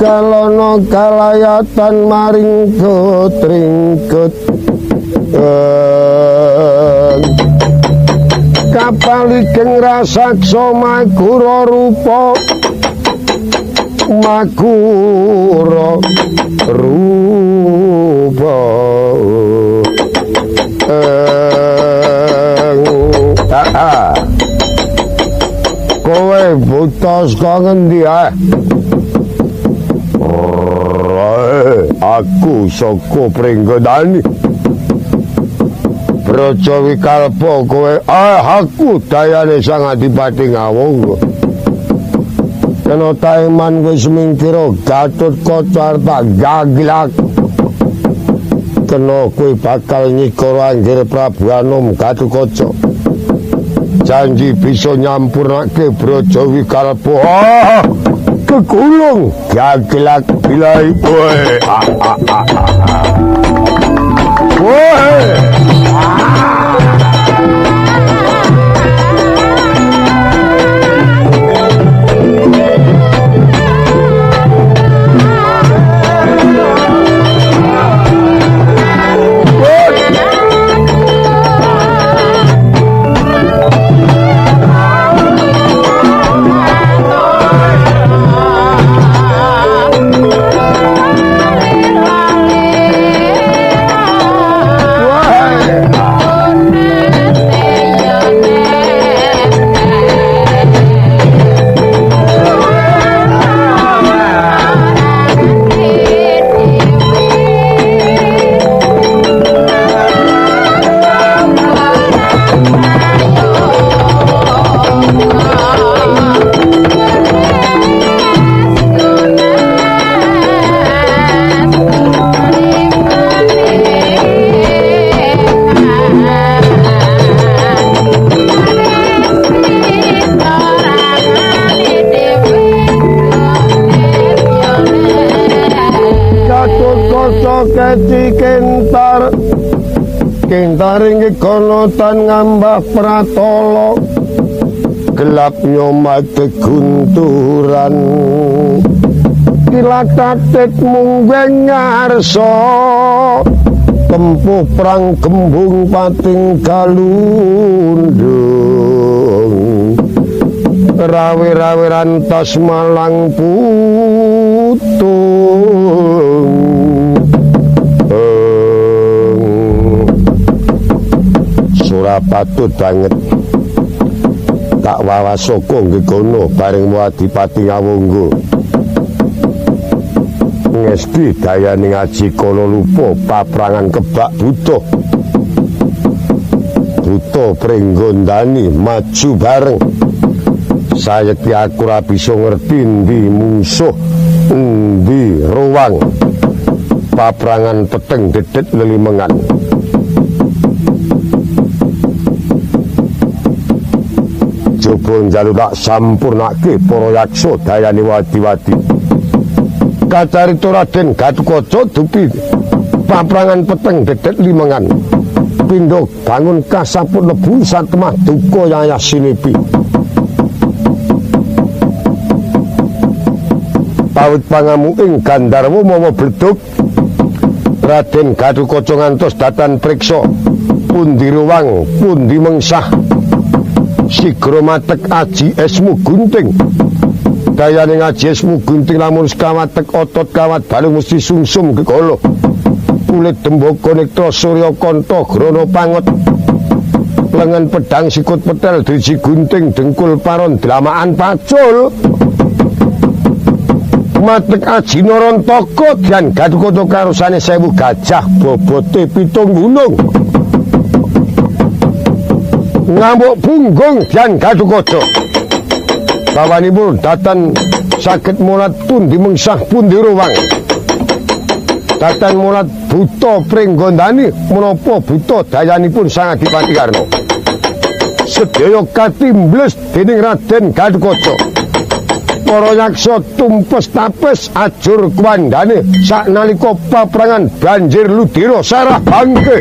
kalono kalayatan maring kutringkut kapaligeng rasaksa magura rupa magura rupa kowe buta saka ngendi ae aku saka Pringgodani Praja Wikalpa kowe aku dayane Sang Adipati Ngawangga kena taeman wis mingkira Gatotkaca tak gaglak kena kowe bakal nyikara Anggir Prabu Anom Gatotkaca janji bisa nyampurnake Praja Wikalpa kegulung gaglak bilai kowe Kentaring konotan ngambah pratolo gelap nyomat kegunturan kilatatit munggeng ngarso tempuh perang gembung pating galundung rawe-rawe rantas malang putung patut banget tak wawasoko nggih kono bareng Adipati Ngawangga ngesti dayane ngaji kono lupa paprangan kebak buta Pringgodani maju bareng sayekti aku ora bisa ngerti ndi musuh ndi ruwang paprangan peteng dedet lelimengan coba njaluk tak sampurnake para yaksa dayane wadi-wadi kacarita Raden Gatotkaca dupi paprangan peteng dedet limengan pindho bangun kasaput lebu satemah duka yayah sinepi pawit pangamu ing Gandarwa mawa bledug Raden Gatotkaca ngantos datan priksa pundi ruwang pundi mengsah sigra matek aji esmu gunting dayane ngaji esmu gunting lamun sekawatek otot kawat balung mesti sungsum gegolo kulit dembaka nektra surya kanta grana pangot lengan pedang sikut petel driji gunting dengkul paron dlamaan pacul matek aji Narantaka dan Gatotkaca karosane 1000 gajah bobote 7 gunung ngambuk punggung dan Gatotkaca bawanipun datan saged mulat pundi mengsah pundi ruwang datan mulat buta Pringgodani menapa buta dayanipun Sang Adipati Karna sedaya katimbles dening Raden Gatotkaca para yaksa tumpes tapes ajur kuwandane saknalika paprangan banjir ludira sarah bangke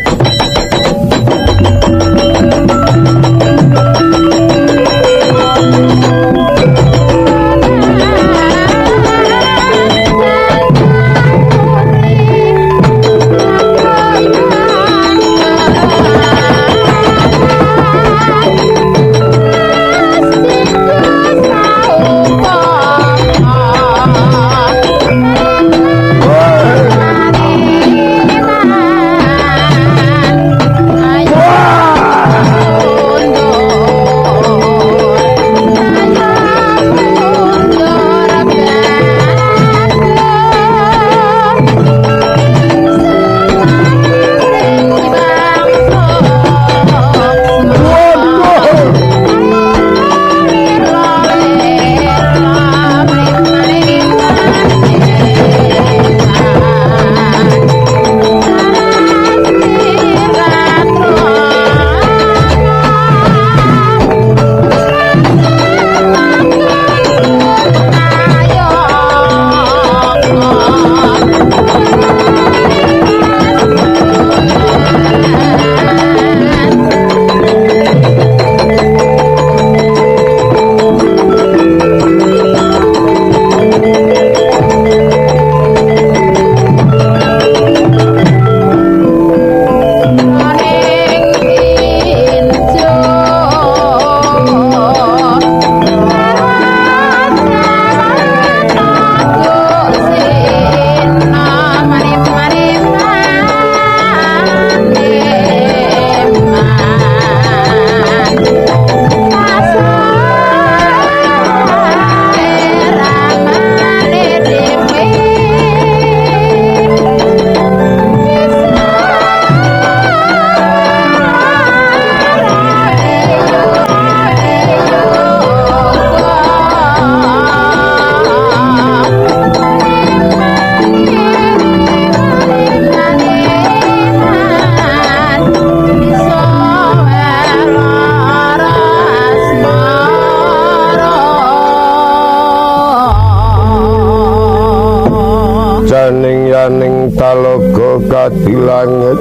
janing yaning talaga kadilanget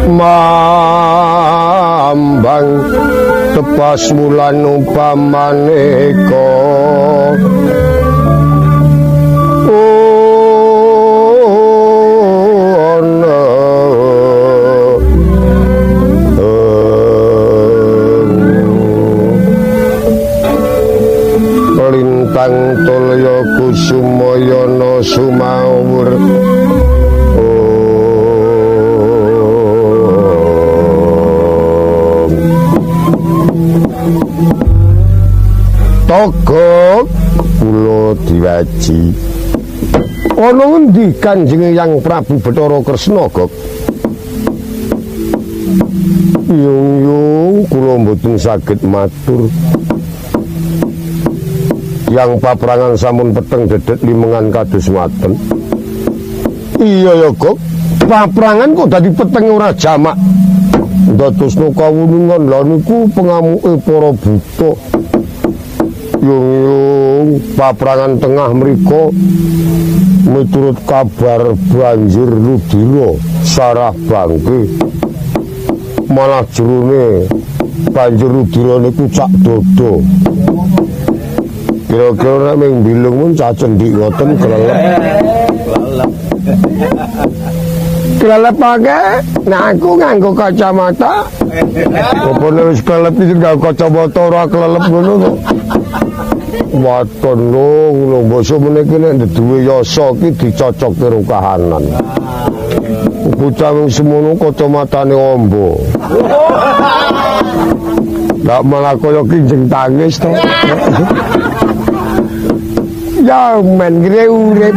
mambang tepas wulan upamaneka lintang tulya kusumayana sumawur Togok kula diwaji ana endi Kanjeng Hyang Prabu Bathara Kresna Gok yung kula mboten saged matur yang paprangan sampun peteng dedet limengan kados maten iya ya Gok paprangan kok dadi peteng ora jamak dadosna kawulungan lha niku pengamuke para buta yung paprangan tengah mriko miturut kabar banjir Rudira sarah bangke malah jerone banjir Rudira niku cak dodo kira-kira nek ming bilung mun cacendik ngoten kelelep pake nah aku nganggo kacamata apa nek wis kelelep iki nganggo kacamata ora kelelep ngono kok waton lho basa meniki nek duwe yasa iki dicocokke karo kahanan bocah wong semono kacamatane ombo ndak malah kaya kinjeng tangis to ya men urip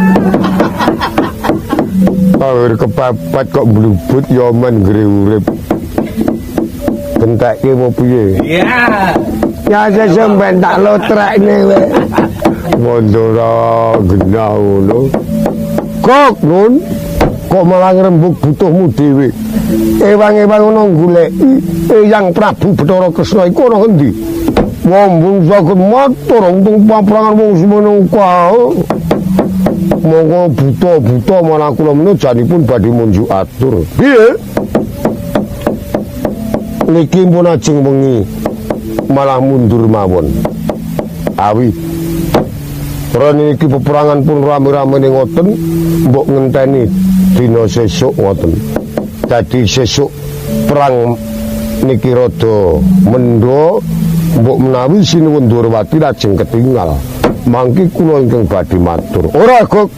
awir kepapat kok blubut ya men urip bentekke apa piye ya sampeyan tak lotrekne wae mondora genah ngono kok nun kok malah ngrembug butuhmu dhewe ewang-ewang ngono goleki Hyang Prabu Bathara Kresna iku ana endi wong saged matur untung paprangan wong semono kae monggo buta-buta malah kula menajanipun badhe munjuk atur piye niki pun ajeng wengi malah mundur mawon awi rene iki peperangan pun rame-rame ngoten mbok ngenteni dina sesuk ngoten dadi sesuk perang niki rada mendho mbok menawi Sinuwun Ndorowati lajeng ketinggal mangke kula ingkang badhe matur ora Gok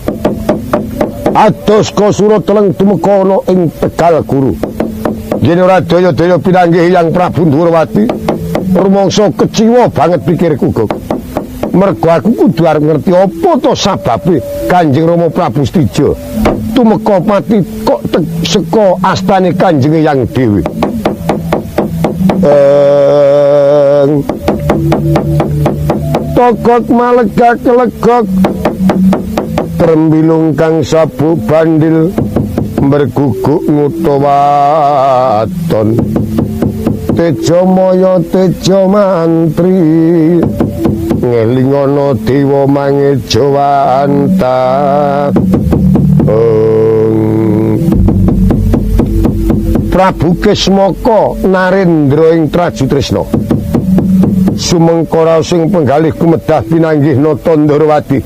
ados Kasura teleng tumeka ana ing Tegal Guru yen ora daya-daya pinanggih Hyang Prabu Ndorowati rumangsa keciwa banget pikirku Gok mergo aku kudu arep ngerti apa to sababe Kanjeng Rama Prabu Stija tumeka pati kok saka astane Kanjeng Hyang dhewe Togok malegak-legok Trembilung kang sabu bandil berguguk ngutawaton Tejo Maya Tejo Mantri ngelingono dewa mangejawanta Prabu Kesmaka Narendra ing Trajutresna sumengkara sing penggalih kumedhah pinanggih Nata Ndorowati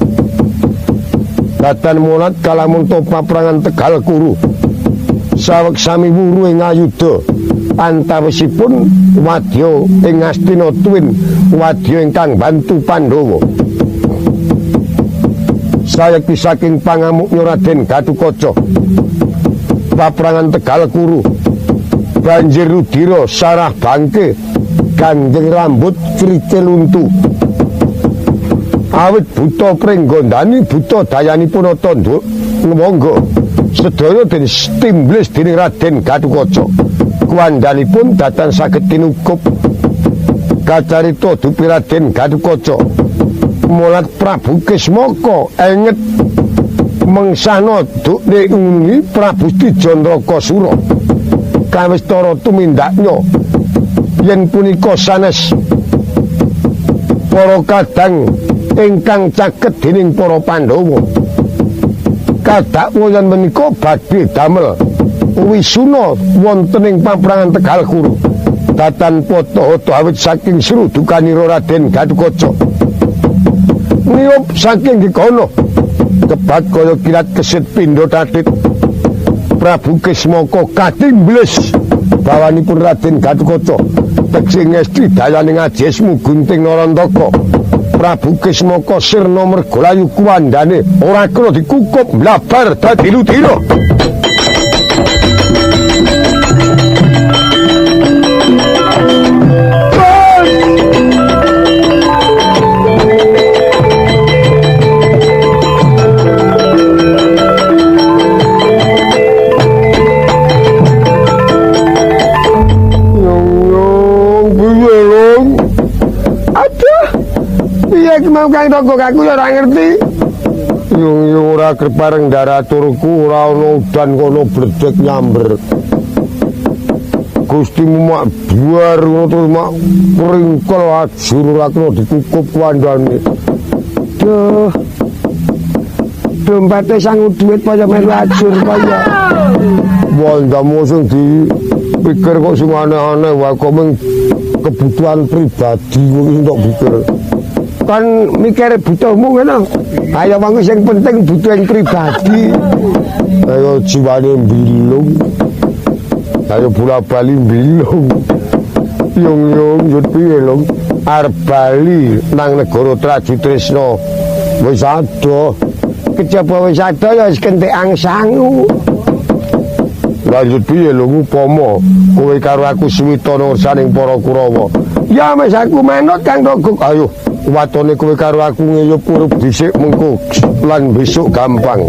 datan mulat kalamun paprangan Tegal Guru saweg sami wuru ing ayuda antawisipun wadya ing Astina Tuwin wadya ingkang bantu Pandhawa sayekti saking pangamuknya Raden Gatotkaca paprangan Tegal Guru banjir Rudira sarah bangke Kanjeng rambut kricil untu awit buta pringgondani buta dayanipun Nata Ndorowati sedaya den stimblis dening Raden Gatotkaca kuwandhanipun datan saged tinukup kacarita dupi Raden Gatotkaca mulat Prabu Kesmaka enget mengsahna dukne uni Prabu Stijandrakasura kawis tara tumindaknya yen punika sanes para kadang ingkang caket dening para Pandhawa. Kadakwoyan menika badhe damel wisuna wonten ing paprangan Tegal Kuru. Tatan poto-oto awit saking srudukanira Raden Gatotkaca. Niup saking dikono kebat kaya kilat kesit pindha tatit. Prabu Kismaka katimbles bawanipun Raden Gatotkaca teksi ngesti dayaning ajesmu Gunting Narantaka. Prabu Kismaka sirna mergolayu kuwandane ora kena dikukup mlabar dadi ludira. Mau kang toko aku ya ora ngerti. Yung ora kepareng daraturku ora ana udan kono bledek nyamber. Gustimu mak buar ngono terus mak pringkel ajur ora kena dikukup wandane. Duh. Dompete sangu duit kaya melu ajur kaya. Wandamu sing dipikir kok sing aneh-aneh wae kok mung kebutuhan pribadi kuwi ndak pikir. Kan mikir butuhmu ngono. Ayo mangko sing penting butuh yang pribadi. Ayo jiwane mbilung. Ayo bola-bali mbilung. Yung yo piye lho? Arep bali nang negara Trajutresna. Wis ado. Kejaba wis ado ya wis kentek angsangu. Lanjut piye lho upama kowe karo aku suwitana ursaning para Kurawa. Ya wis aku manut Kang Togok. Ayo watone kowe karo aku ngeyup urup dhisik mengko lan besok gampang.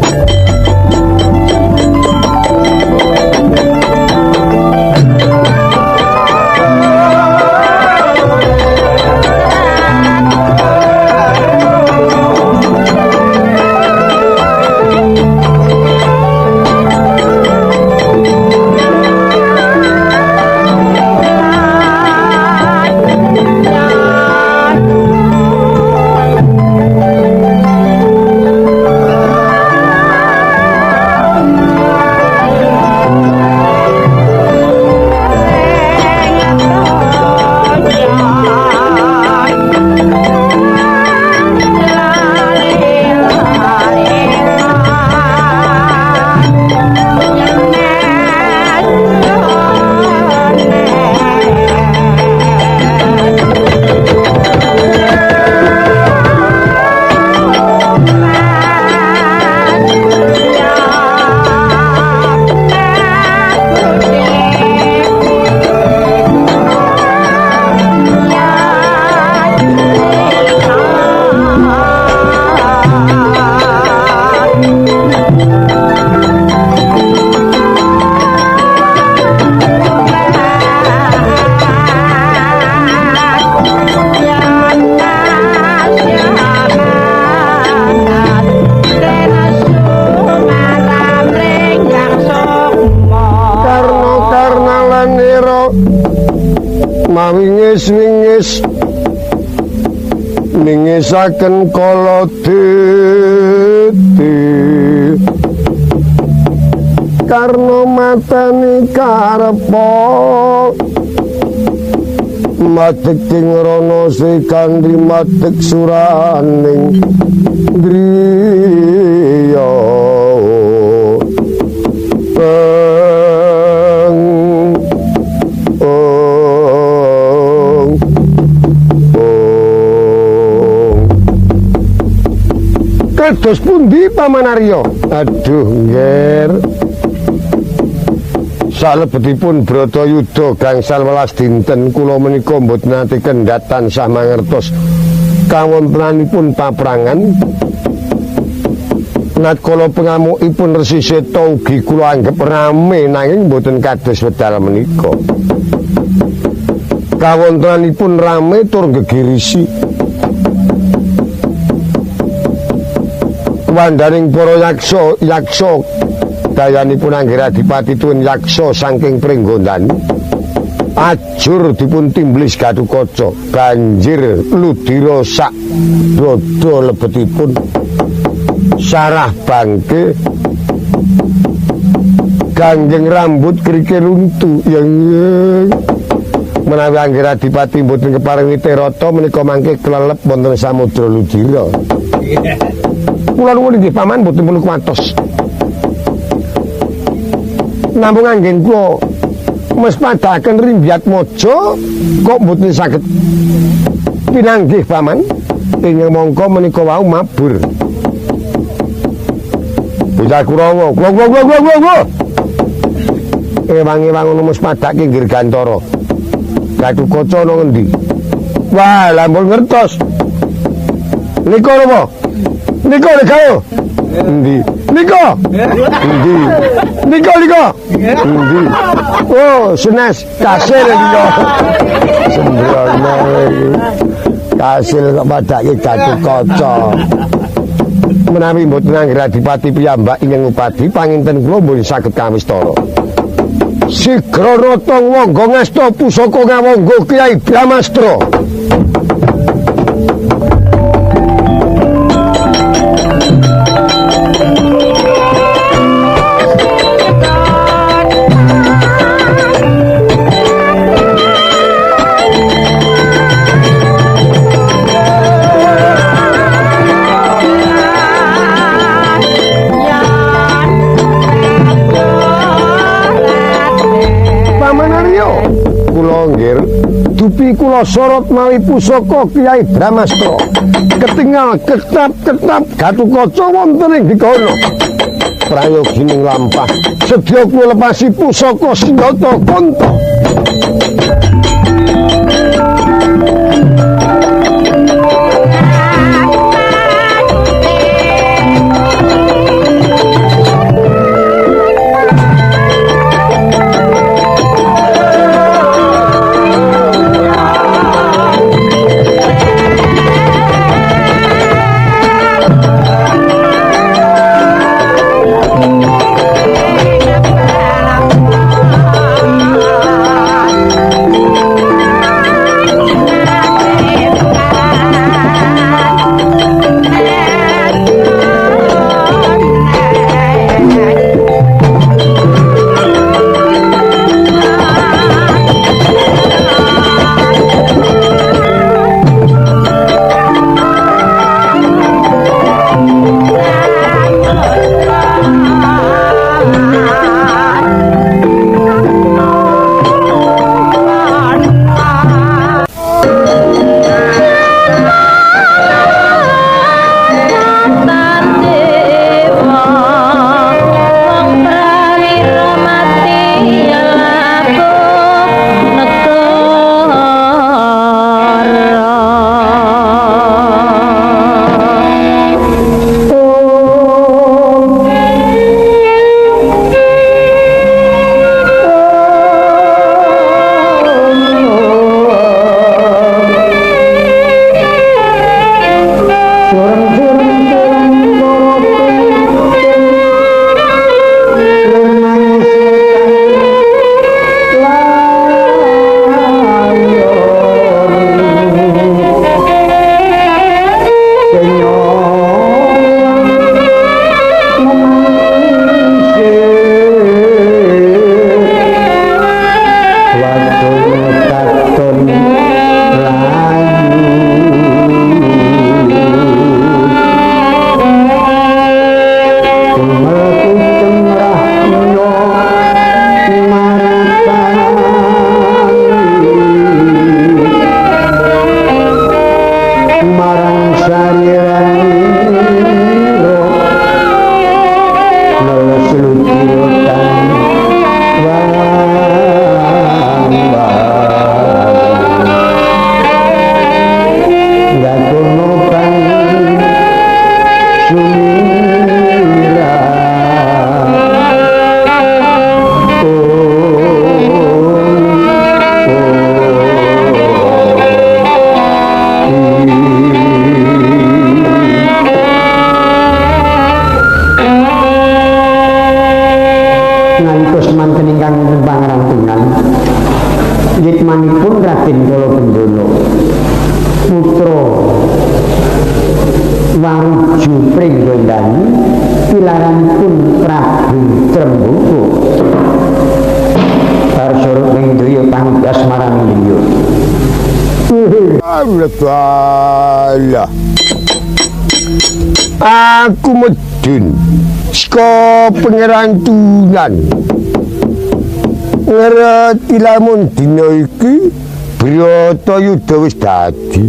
Wingis ningisaken kala dadi karna mateni karepa madeg ing rana sikandri madeg suraning griya Kados pundi Paman Arya? Aduh, Nger. Salebetipun Bratayuda gangsal welas dinten kula menika mboten nate kendhat tansah mangertos kawontenanipun paprangan. Natkala pengamukipun Resi Seta ugi kula anggep rame nanging mboten kados wedal menika. Kawontenanipun rame tur gegirisi. Wandaning para yaksa dayanipun Angger Adipati tuwin yaksa saking Pringgondani ajur dipun timblis Gatotkaca banjir ludira sak dada lebetipun sarah bangke ganjeng rambut krikil runtu yang menawi Angger Adipati mboten keparingi tirata menika mangke klelep wonten samudra ludira. Kula nuwun nggih paman mboten perlu kuwatos. Namung anggen kula mespadaken Rimbyat Maja kok mboten saged pinanggih paman. Ing mangka menika wau mabur. Bocah Kurawa, gua. Ewang-ewang ngono mespadake nggir Gantara. Gatotkaca ana ngendi? Wah, lampun ngertos. Nika napa? Nika lho. Endi? Nika. Endi? Nika. Endi? Oh, senes kasil iki. Sembrono iki. Kasil kok padake Gatotkaca. Menawi mboten Angger Adipati piyambak ingkang upadi panginten kula mboten saged kamistara. Sigra rata wangga ngasta pusaka ngawangga Kyai Bramastra. Dupi kula sorot mawi pusaka Kyai Bramastra ketingal ketap Gatotkaca wonten ing digana prayogining lampah sedya kula lepasi pusaka Sindata Kanta. Pringgondani pilaranipun Prabu Tremboko Arsorot ning daya panggas marang liya. Allah. Aku medun saka pangeran Tunan. Ngerti lamun dina iki Brata Yudha wis dadi.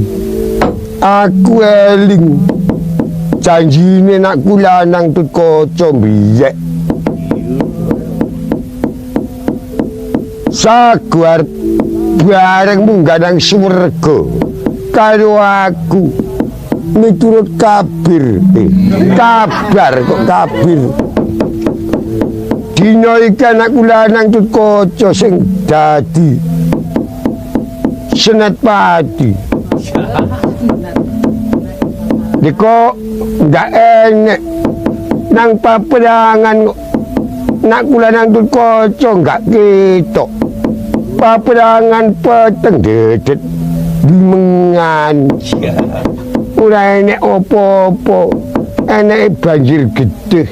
Aku eling janjine nak kula nang Tutkaca mbiyek. Saguar bareng munggah nang swarga karo aku miturut kabir kabar kok kabir dina iki anak kula nang Tutkaca sing dadi senapati diko ndak enek nang paperangan nak kula nang Tutkaca nggak ketok paperangan peteng dedet dimengan ora enek opo-opo enek banjir gedhe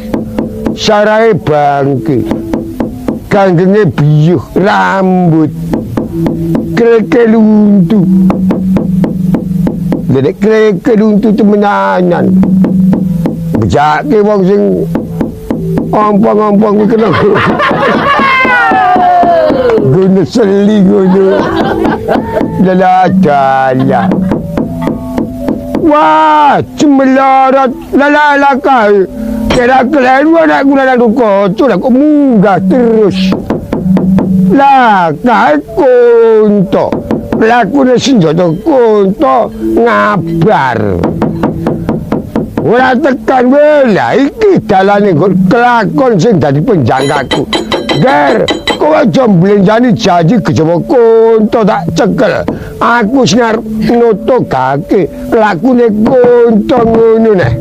sarahe bangke kanggenge biyuh rambut kreke luntu dene kreke luntu temenanan bejake wong sing ompong-ompong iki kena guna seli guna dalah wah cemelarat lalalakai kira keluar nak guna nak Tutkaca lah kok munggah terus lah kai kunto pelakune senjata kunto ngabar ora tekan wela iki dalane kelakon sing dadi penjangkaku Ger, kau aja belenjani janji kejaba kunto tak cekel. Aku sinar noto kaki lakune kunto ngono neh.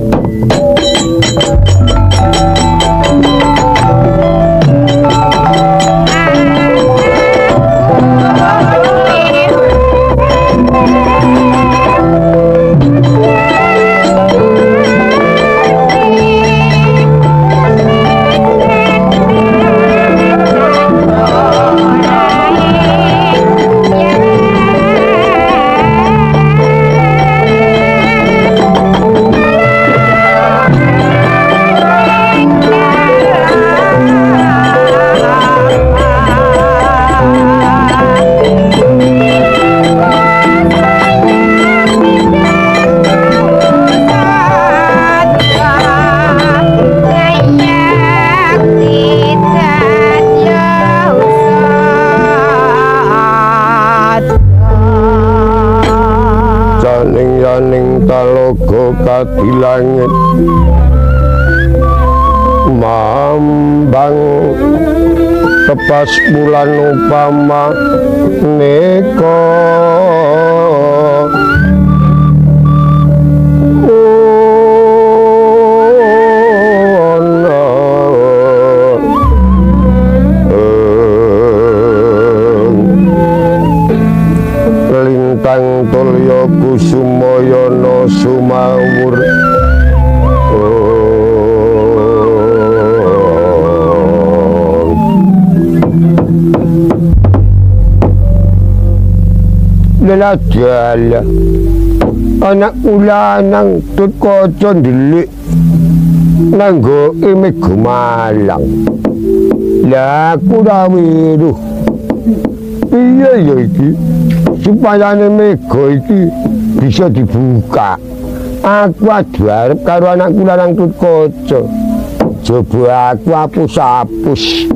Di langit mambang tepas bulan upama neko lintang tulya kusumayana sumawur Lelajal anak kula nang Tutkaca ndelik nanggo Mega Malang lah kula weruh piye ya iki supayane Mega iki bisa dibuka aku adu arep karo anak kula nang Tutkaca coba aku apus-apus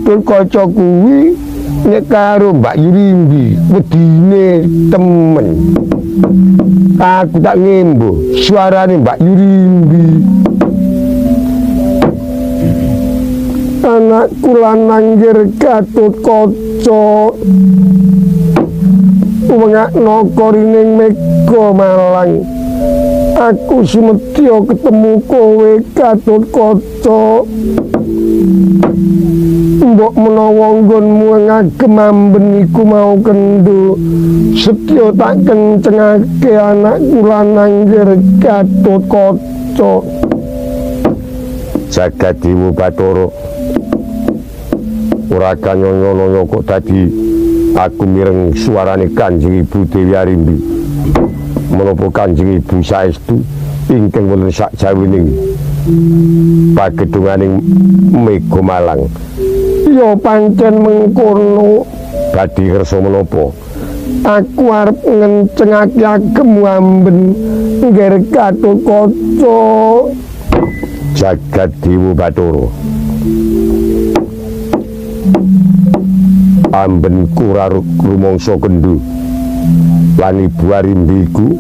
Tutkaca kuwi nek karo Mbak Yurimbi wedine temen aku tak ngembo suarane Mbak Yurimbi anak kula nanggir Tutkaca wengakno korining Mega Malang aku sumedya ketemu kowe Tutkaca mbok menawa nggonmu ngagem amben iku mau kendo setya tak kencengake anak kula nanggir Tutkaca Jagadiwa Bathara ora kanyono kok dadi aku mireng suarane Kanjeng Ibu Dewi Arimbi menapa Kanjeng Ibu saestu ingkang wonten sak jawining pagedunganing Mega Malang. Ya pancen mengkono. Badhe kersa menapa? Aku arep ngencengake agem amben ngger Gatotkaca. Jagadiwa Bathara amben kuraruk rumangsa kendhu lan Ibu Arimbi iku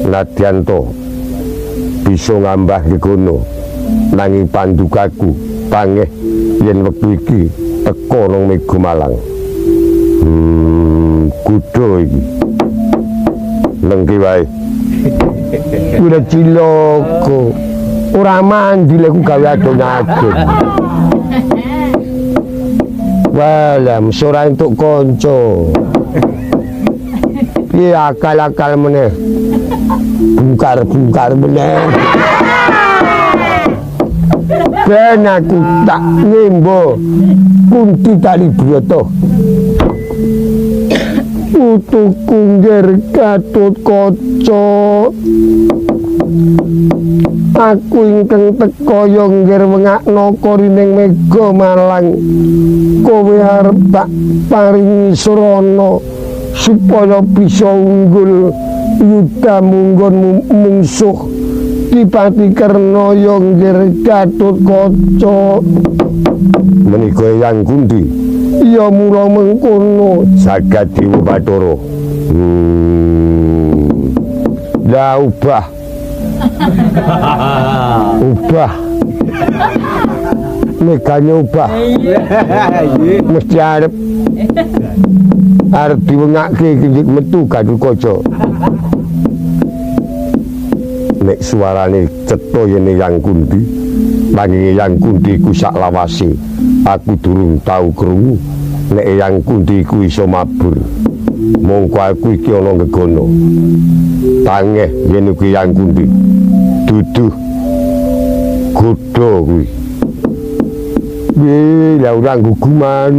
nadyanto bisa ngambah gegono nanging pandukaku pangeh yen wektu iki teka nang Mega Malang. Kudu iki nengki wae kuda ciloko ora mandi lek gawe adon-adon. Walam ora entuk kanca. Piye akal-akal meneh. Bungkar-bungkar meneh. Ben aku tak nimbo Kunti Kalibrata. Putuku ngger Gatotkaca. Aku ingkang teka ya ngger wengakna korining Mega Malang. Kowe arep tak paringi srana supaya bisa unggul yuda munggon mungsuh Dipati Karna ya ngger Gatotkaca. Menika Eyang Kunti. Ya mula mengkono Jagadiwa Bathara. Lah ubah megane ubah mesti arep diwengake iki metu Gatotkaca. Nek suarane cetha yen Eyang Kunti nanging Eyang Kunti ku sak lawase aku durung tau krungu nek Eyang Kunti ku iso mabur. Mongko aku iki ana gegono tangeh yen iki Eyang Kunti duduh godho kuwi. Lah ora guguman.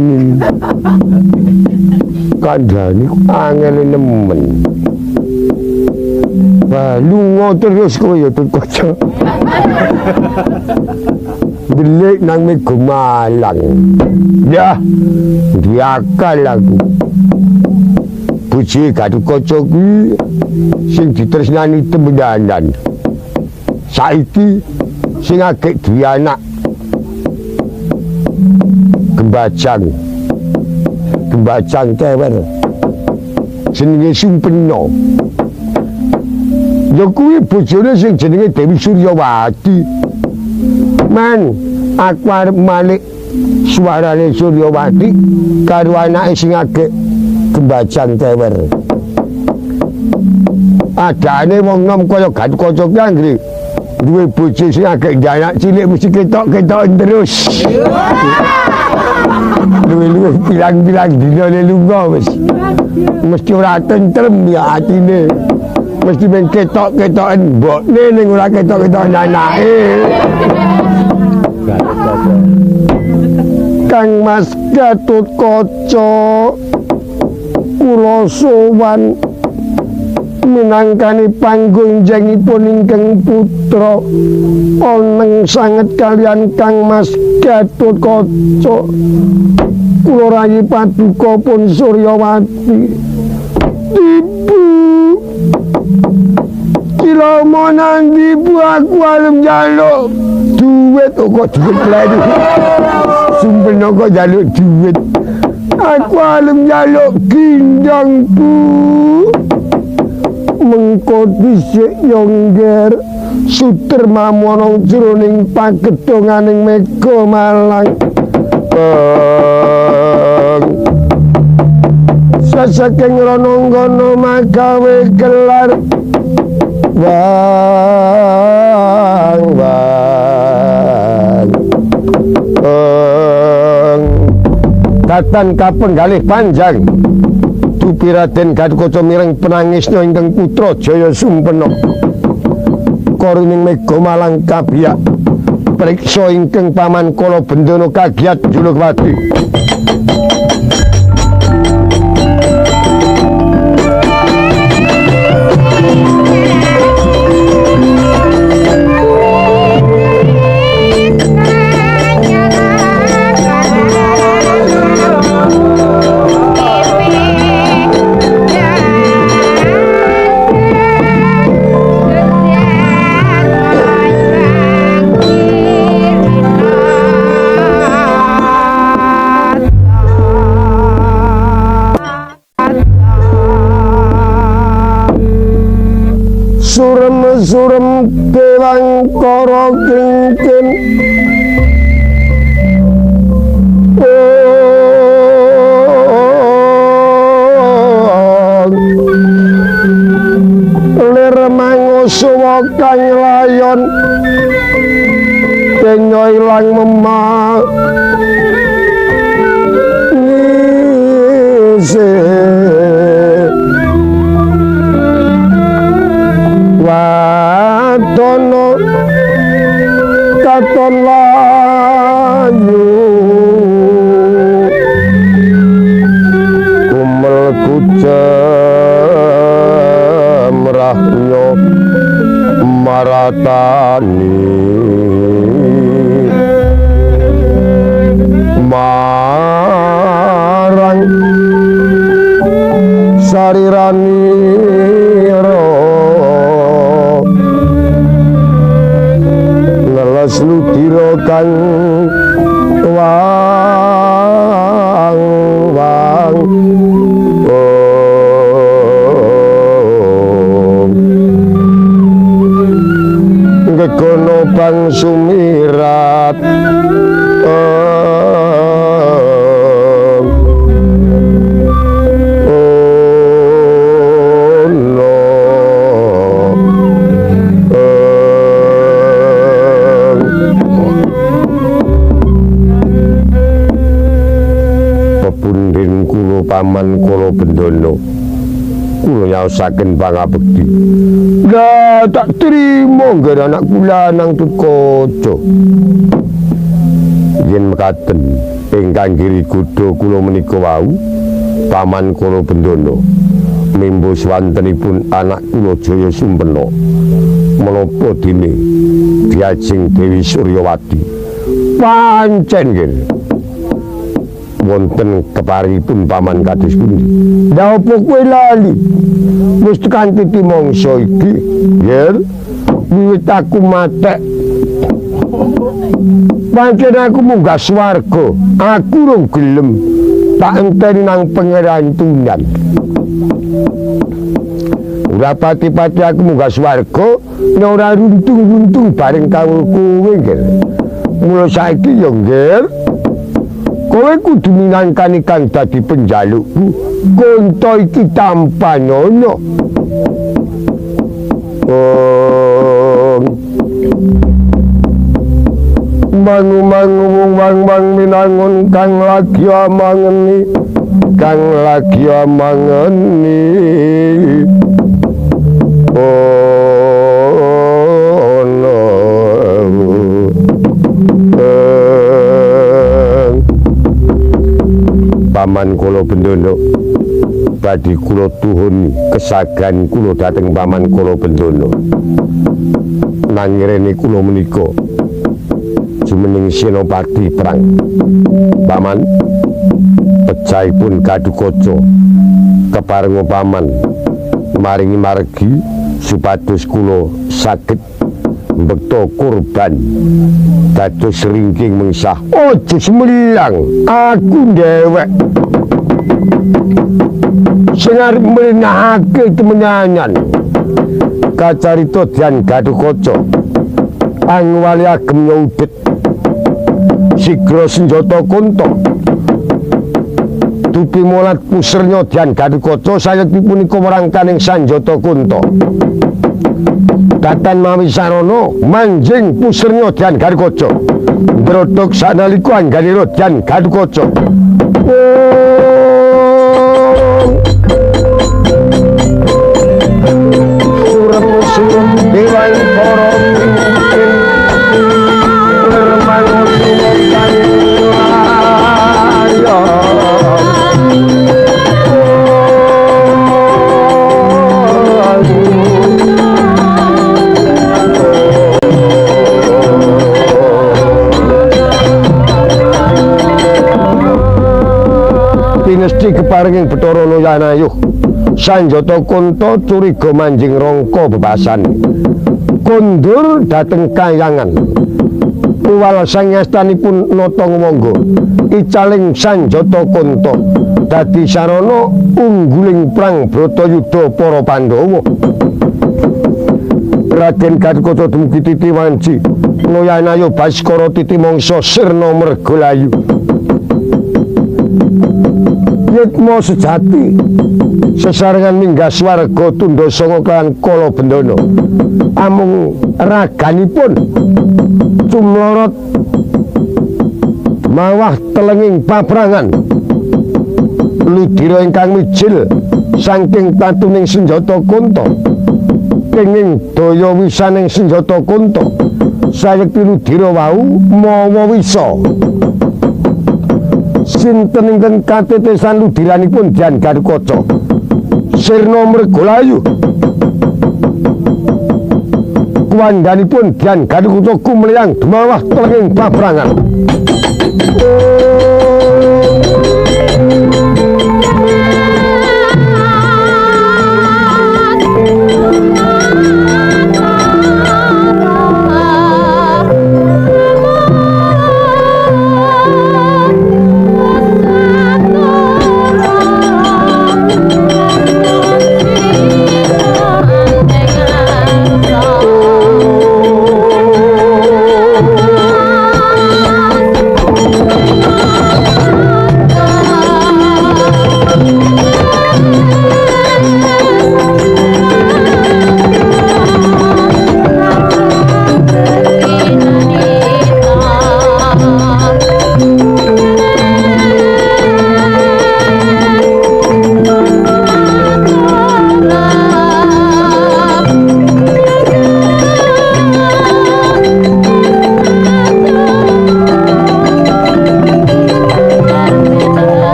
Kandhane angel nemen. Wah, lunga terus kowe ya Gatotkaca. Delik nang Mega Malang. Ya, diakal aku. Bojo Gatotkaca kuwi sing ditresnani temenanan. Saiki sing agek duwe anak Gembajang Kewer jenenge Sumpena. Ya kuwi bojone sing jenenge Dewi Suryawati. Man, aku arep malik suarane Suryawati karo anake sing agek Gembajang Kewer. Adane wong nom kaya Gatotkaca ki anggere duwe bojo sing agek anak cilik mesti ketok-ketok terus. Luwe-luwe pilang-pilang dina lunga mesti ora tentrem ya atine. Mesti men ketok-ketoken mbokne ning ora ketok-ketoken anake. Kang Mas Gatotkaca kula sowan minangkani panggonjengipun ingkang putra oneng sanget kalian Kang Mas Gatotkaca. Kula rayi paduka pun Suryawati. Ibu kila monan ibu aku alem jaluk duit kok duit lagi. Sumpena kok jaluk duit. Aku alem jaluk ginjang bu. Mengko dhisik yo ngger Suterma ana jroning pagedonganing Mega Malang. Sasaking rananggana magawe gelar Katan kapenggalih panjang Dupi Raden Gatotkaca mireng penangisna ingkang putra Jaya Sumpena korining Mega Malang kabiyak priksa ingkang paman kala Bendana kagiat Julukmati. Surem kewang kara kingkin lir mangusuwa kang layon kenya ilang memah Wadono katon layu kumel kucemrahnya maratani marang sarirani sludira kang wang gegono bang sumirat paman kala Bendana kula nyaosaken pangabekti lah tak trimo ngger anak kula nang Tutkaca yen mekaten ingkang giri kuda kula menika wau paman kala Bendana mimbo swantenipun anak kula Jaya Sumpena menapa dene diajeng Dewi Suryawati pancen nggih wonten keparipun paman kados pundi. Lah opo kowe lali? Wis tekan titi mangsa iki, yer wiwit aku matek. Pancen aku munggah swarga, aku rung gelem tak enteni nang pangeran Tunan. Ora pati-pati aku munggah swarga, nek ora runtung-runtung bareng karo kowe, nggih. Mula saiki ya, nggih. Kowe kudu minangkani kang dadi penjalukku. Konto iki tanpa nyono. Mangu-mangu wong-wang minangun kang lagi amangeni. Kang lagi amangeni. Paman kula Bendana badhe kula tuhuni kesagan kula dhateng paman kula Bendana nangirene kula menika jumeneng senopati perang paman pecahipun Gadukaca keparenga paman maringi margi supados kula saged mbekta kurban dados ringking mengsah ojo semelilang aku dhewek sing arep mlinahake temenangan kacarita Dian Gadukaca angwali agem nyaudet sigra senjata kunta dupi molat pusernya Dian Gadukaca sayekti punika merangkaning sanjata kunta Datan mawi sarana manjing pusernya Dian Gadukaca ndrodhok sanalika angganira Dian Gadukaca surem dewan para Gusti keparenging Bathara Noyanayuh Sanjata Kunta curiga manjing rangka bebasan kondur dhateng kayangan Uwal sang yastanipun nata ngomongga icaling Sanjata Kunta dadi sarana ungguling prang Bratayuda para Pandhawa. Raden Gatotkaca dumugi titi wanci Noyanayuh Baskara titi mangsa sirna mergalayu. Yitma sejati sesarengan minggah swarga tundha sanga kan kala bendana amung raganipun cumlorot mawah telenging paprangan ludira ingkang mijil saking tatuning senjata Kunta kenging daya wisaning senjata Kunta sayekti ludira wau mawa wisa sinten ingkang katetesan ludiranipun Dyang Gatotkaca sirna mergalayu kuwandhanipun Dyang Gatotkaca kumliyang dumawah telenging paprangan.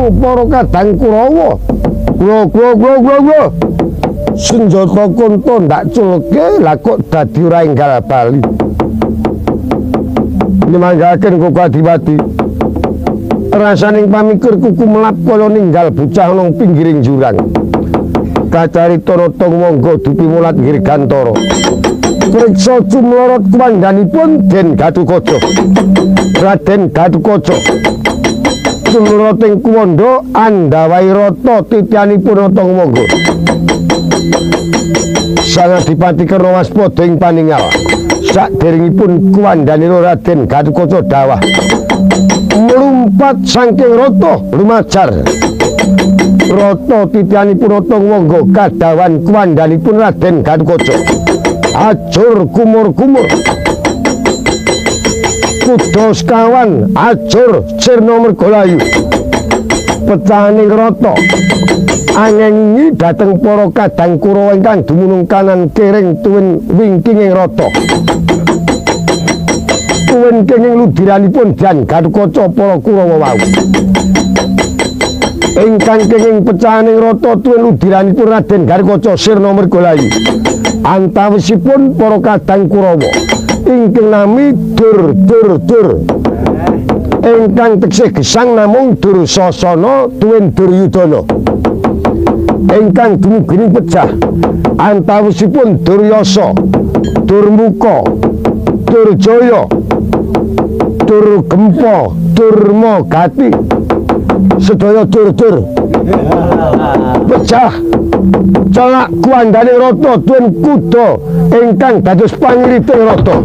Para kadang Kurawa glo senjata Kunta ndak culke lah kok dadi ora enggal bali nyemanggaken Koko Adiwati rasaning pamikir kuku melap kaya ninggal bocah nang pinggiring jurang kacarita rata monggo dupi mulat Girgantara priksa cumlorot kuwandhanipun Den Gatotkaca Raden Gatotkaca Cumloting kuwanda andhawahi rata titianipun rata ngomongga sang Adipati Karna waspada ing paningal saderengipun kuwandhanira Raden Gatotkaca dawah mlumpat saking rata lumajar rata titianipun rata ngomongga kadawan kuwandhanipun Raden Gatotkaca ajur kumur-kumur kuda sekawan ajur sirna mergalayu pecahaning rata angengi dhateng para kadang Kurawa ingkang dumunung kanan kiring tuwin wingkinging rata tuwin kenging ludiranipun Dyang Gatotkaca para Kurawa wau ingkang kenging pecahaning rata tuwin ludiranipun Raden Gatotkaca sirna mergalayu antawisipun para kadang Kurawa ingkang nami dur ingkang teksih gesang namung Dursasana tuwin Duryudana ingkang dumugi pecah antawisipun Duryasa Durmuka Durjaya Durgempa Durmagati sedaya dur pecah celak kuwandhane rata tuwin kuda ingkang dados pangriting rata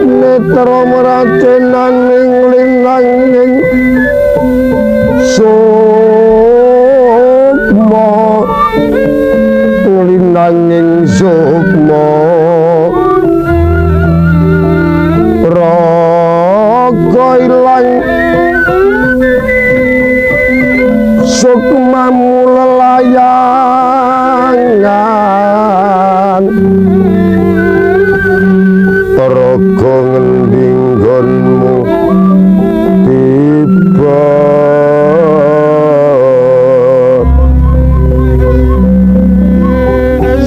netra meracenan ing linanging sukma linanging sukma raga ilang sukmamu lelayangan raga ngending nggonmu tiba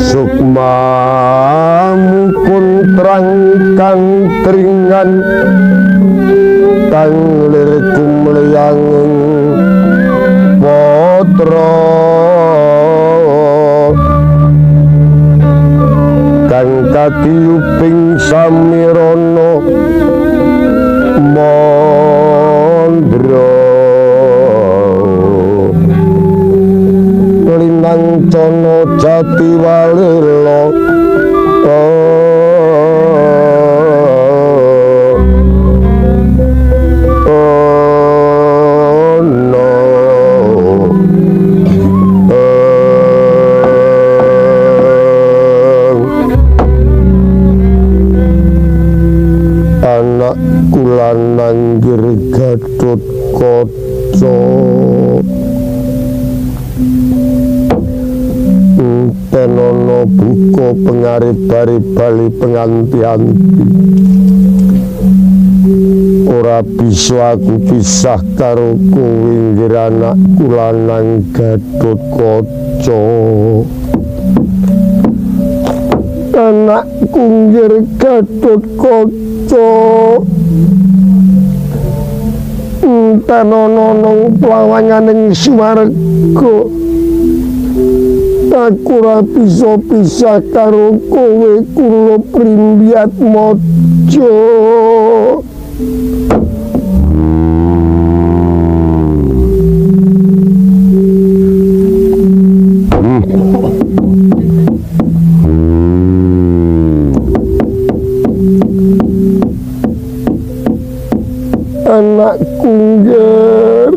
sukmamu kuntrang kang tringan kang lir kumliyanging patra kang katiuping samirana mandra linang cana jati walela nanggir Gatut Kaca tenono buka pengarip-arip bali penganti-anti ora bisa aku pisah karo kowe nggir anakku lanang Gatut Kaca anakku nggir Gatut Kaca tanono nang plawanganing swarga aku ora bisa pisah karo kowe kula Primbiat Maja anakku ngger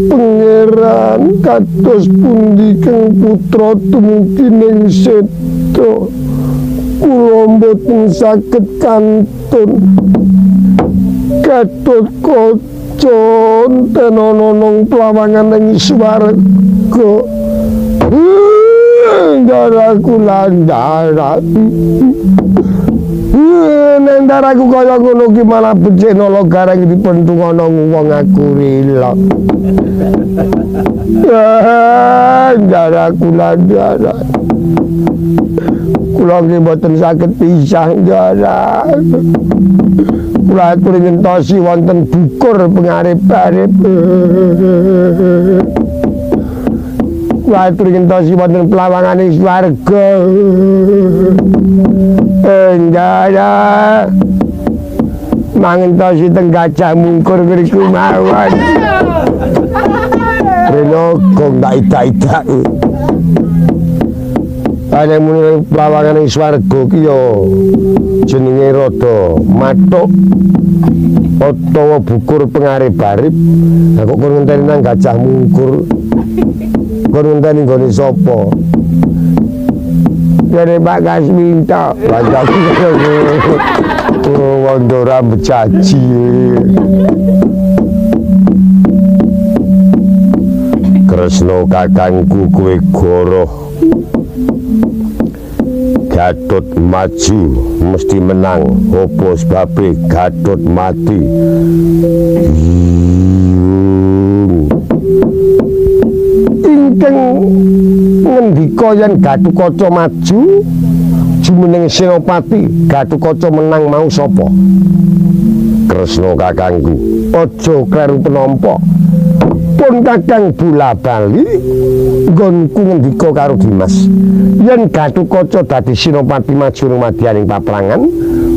pangeran kados pundi kang putra tumugi ning seto kula mboten saged kantun Gatut Kaca tenono nang plawanganing swarga ndaraku landara neng daraku kaya ngono ki malah becik nolo garang dipentung ana wong aku rila daraku landara kula ki mboten saged pisah ndara kula atur ngentosi wonten bukur pengarip-arip kula atur ngentosi wonten plawanganing swarga Ndara mangentosi teng Gajah Mungkur ngriku mawon reno kok ndak ida-ida ana muni plawanganing swarga ki yo jenenge rada mathuk utawa bukur pengarip-arip lah kok kon ngenteni nang Gajah Mungkur kon ngenteni nggone sapa dari Pak Kasminto wandora becaci Kresna kakangku kowe goroh Gatut maju mesti menang opo sebabe Gatut mati ingkang ngendika yen Gatut Kaca maju jumeneng Senopati Gatut Kaca menang mau sapa Kresna kakangku aja kleru penampa pun kakang bola bali nggonku ngendika karo Dimas yen Gatut Kaca dadi Senopati maju ning madyaning paprangan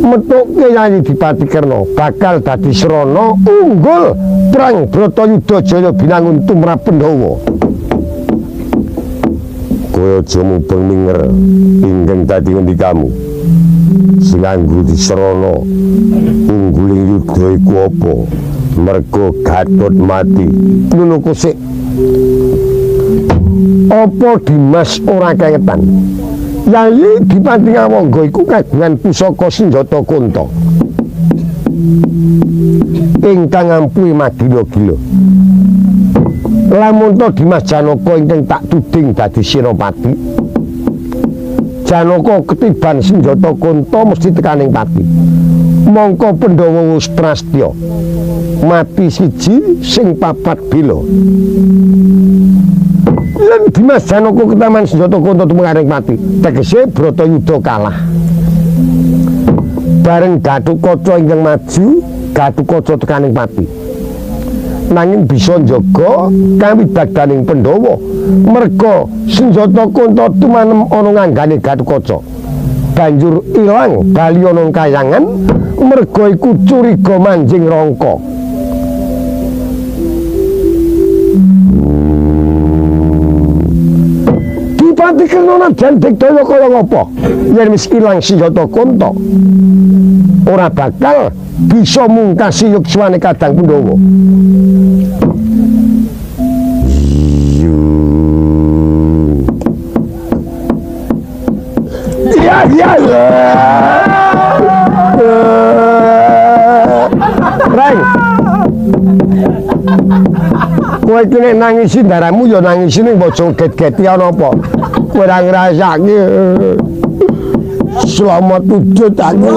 metuke Yayi Dipati Kerna bakal dadi srana unggul perang Bratayuda Jaya binangun tumrap Pandhawa kowe aja mubeng minger ingkang dadi ngendikamu sing anggo diserana ungguling yudha iku apa merga Gatot mati ngono sik apa Dimas ora kengetan Yayi Dipati Ngawangga iku kagungan pusaka senjata Kunta ingkang ampuhi magila-gila lamun to Dimas Janaka ingkang tak tuding dadi Senopati Janaka ketiban senjata Kunta mesti tekaning pati mongko Pandhawa wis prastya mati siji sing papat bela lan Dimas Janaka ketaman senjata Kunta tumekaring pati tegese Bratayuda kalah bareng Gatotkaca ingkang maju Gatotkaca tekaning pati nanging bisa njaga kawidagdaning Pandhawa merga senjata Kunta tumanem ana nganggane Gatotkaca banjur ilang bali ana kayangan merga iku curiga manjing Rangka Dipati Kirna dan Digdaya kaya ngapa yen wis ilang senjata Kunta ora bakal bisa mungkasi yukswane kadang Pandhawa iya Reng kowe iki nek nangisi ndaramu ya nangisi ning bojo get-geti ana apa kowe ora ngrasake selamat wujud aku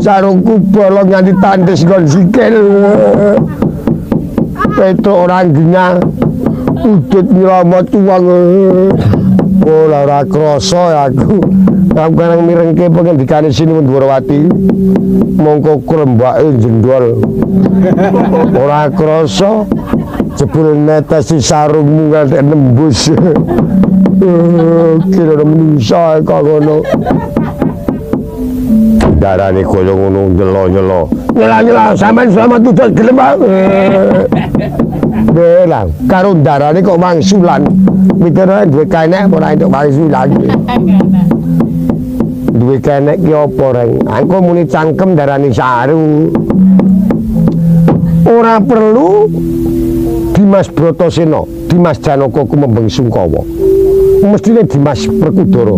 sarungku bolong nganti tandhes nggon sikil Petro ora gina wujud nyelamat uang ora krasa aku nang mirengke pengendikane Sinuwun Dwarawati mongko krembake jendol ora krasa jebul netesi sarungmu nganti nembus kira menungsa kok ngono darane kaya ngono nyelo-nyelo nyela-nyela sampean selamat tutut gelem belang karo darane kok mangsulan mikire duwe kenek ora entuk mangsulan duwe kenek ki apa reng engko muni cangkem darani saru ora perlu Dimas Bratasena Dimas Janaka kumembeng Sungkawa mestine Dimas Perkudara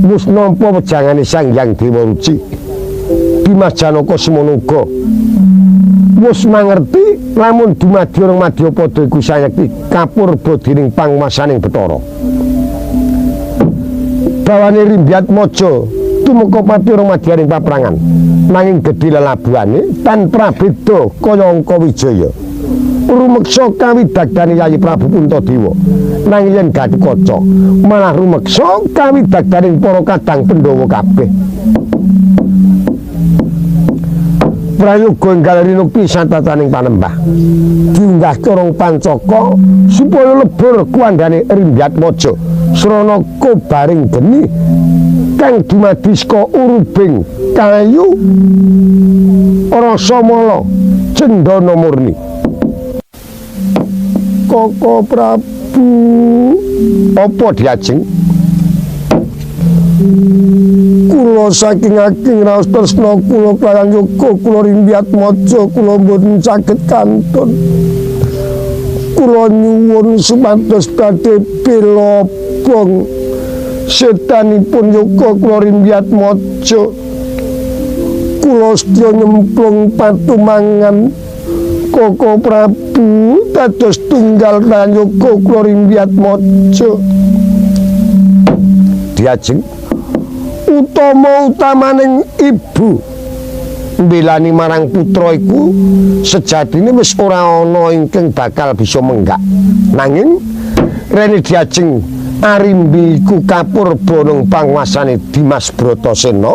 wis nampa wejangane Sang Hyang Dewa Ruci Dimas Janaka semono uga wis mangerti lamun dumadi orang Madyapada iku sayekti kapurba dening panguwasaning Bathara bawane Rimbyatmaja tumeka pati orang Madyaning paprangan nanging gedhe lelabuhane tanpa beda kaya Angka Wijaya rumeksa kawidagdane Yayi Prabu Puntadewa nanging yen Gatotkaca malah rumeksa kawidagdaning para kadang Pandhawa kabeh prayoga enggal rinukti santataning panembah diunggah corong pancaka supaya lebur kuandane Rimbyatmaja srana kobaring geni kang dumadi saka urubing kayu rasa mala cendana murni Koko Prabu apa diajeng kula saking aking raos tresna kula prayoga kula Rimbyatmaja kula mboten saged kantun kula nyuwun supados badhe bela bong setanipun yoga kula Rimbyatmaja kula sedya nyemplung patumangan Koko Prabu dados tunggal prayoga kula Rimbyatmaja diajeng utama-utamaning ibu mbelani marang putra iku sejatine wis ora ana ingkang bakal bisa menggak nanging rene diajeng arimbi iku kapurba nang panguwasane Dimas Bratasena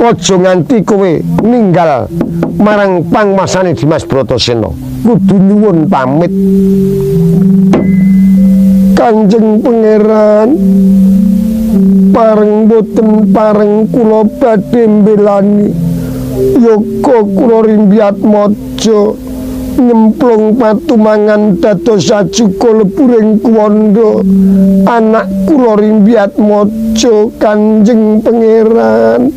aja nganti kowe ninggal marang panguwasane Dimas Bratasena kudu nyuwun pamit Kanjeng Pangeran pareng boten pareng kula badhe mbelani yoga kula Rimbyatmaja nyemplung patumangan dados sajuka lepuring kuwanda anak kula rimbiat maja Kanjeng Pangeran.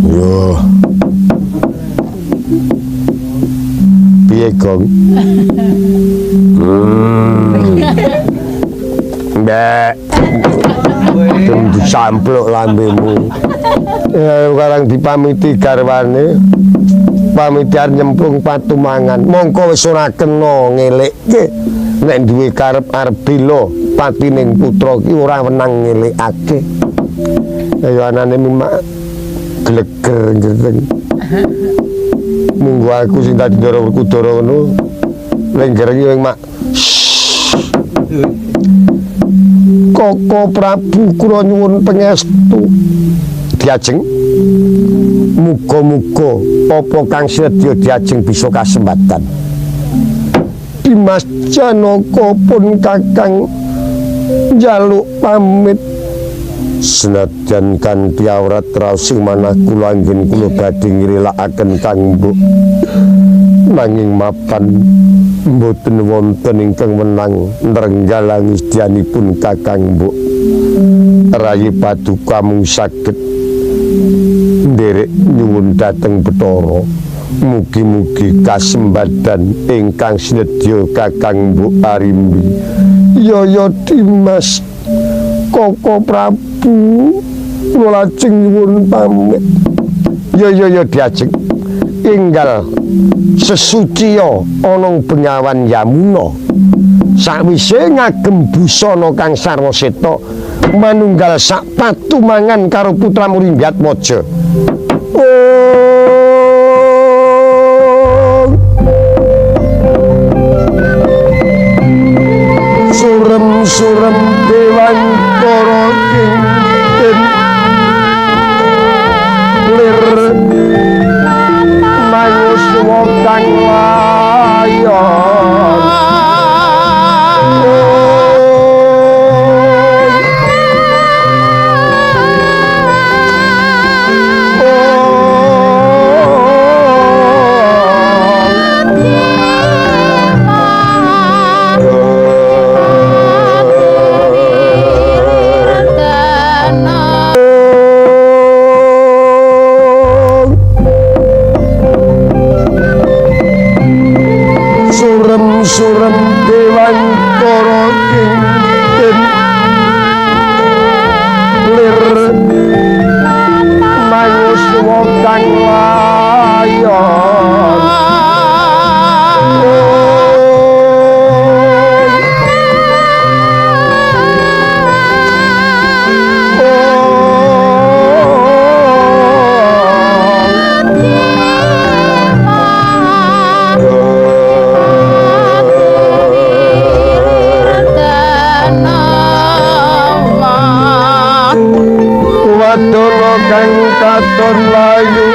Yo piye Gong? Mbak tentu sampluk lambemu. Sekarang dipamiti garwane pamiti arep nyemplung patumangan mongko wis ora kena ngelekke nek duwe karep arep bela patining putra ki ora wenang ngelekake kaya anane mimak gleger ngreteng munggo aku sing dadi Ndara Werkudara ngono lengger iki mak Koko Prabu kula nyuwun pangestu diajeng muga-muga apa kang sedya diajeng bisa kasempatan. Dimas Janaka pun kakang njaluk pamit senajan kanthi awrat raos sing manah kula anggen kula badhe ngrelakaken Kang Mbok nanging mapan mboten wonten ingkang menang nrenggalang istyanipun Kakang Mbok rayi paduka mung saged nderek nyuwun dhateng Bathara mugi-mugi kasembadan ingkang sinedya Kakang Mbok Arimbi Yaya Dimas Koko Prabu kula lajeng nyuwun pamit ya diajeng enggal sesuciya ana Bengawan Yamuna sawise ngagem busana kang sarwa seta manunggal sak patumangan karo putra Murimbiat Maja. Surem-surem dewantara kinten lir manuswa kang layon surem dewantara kinten lir manuswa kang layon kang katon layu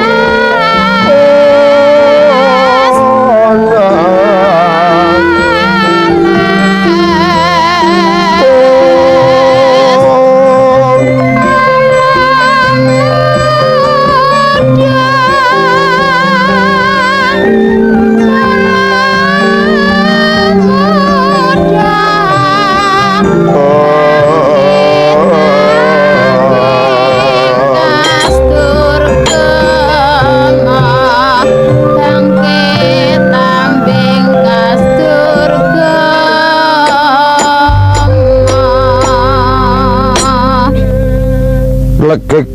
legek